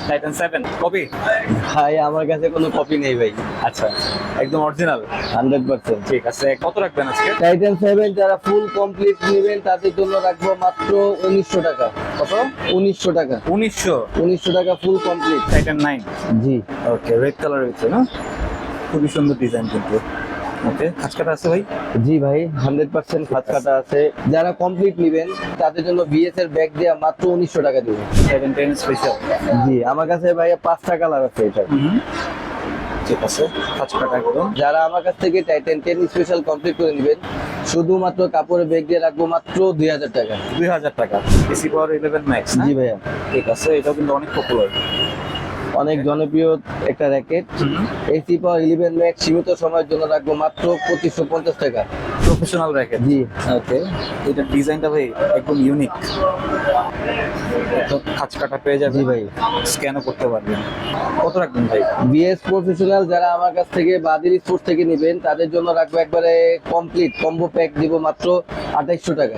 Titan 7 copy. ভাই আমার কাছে কোনো কপি নেই ভাই। আচ্ছা, একদম অরিজিনাল। 100%। ঠিক আছে, কত রাখবেন আজকে? টাইটান 7 যারা ফুল কমপ্লিট নেবেন তাদের জন্য রাখবো মাত্র 1900 টাকা। কত? 1900 টাকা। 1900 টাকা ফুল কমপ্লিট। টাইটান 9। জি ওকে, রেড কালার হয়েছে না, খুবই সুন্দর ডিজাইন কিন্তু। ওকে, খাঁচকাটা আছে ভাই? জি ভাই 100% খাঁজ কাটা আছে। যারা কমপ্লিট নেবেন তাদের জন্য বিএস এর ব্যাগ দেওয়া মাত্র 1900 টাকা দিবেন। 710 স্পেশাল। জি আমার কাছে ভাই 5টা কালার আছে এটা। ঠিক আছে, খাঁচকাটা একদম। যারা আমার কাছ থেকে টাইটান 10 স্পেশাল কমপ্লিট করে নেবেন শুধুমাত্র কাপড়ের ব্যাগ দিয়ে রাখবো মাত্র 2000 টাকা। 2000 টাকা। এসি পাওয়ার 11 ম্যাক্স। জি ভাইয়া, ঠিক আছে, এটাও কিন্তু অনেক পপুলার। অনেক জনপ্রিয় একটা র্যাকেট। এসি পাওয়ার 11 ম্যাক্স সীমিত সময়ের জন্য রাখবো মাত্র 2550 টাকা। Professional racket. জি ওকে, এটার ডিজাইনটা ভাই একদম ইউনিক। তো খাঁচকাটা পেয়ে যাবেন। জি ভাই, স্ক্যানও করতে পারবেন। কত রাখবেন ভাই? বিএস প্রফেশনাল যারা আমার কাছ থেকে বাদিল স্পোর্টস থেকে নেবেন তাদের জন্য রাখবো একবারে কমপ্লিট কম্বো প্যাক দিব মাত্র 2800 টাকা।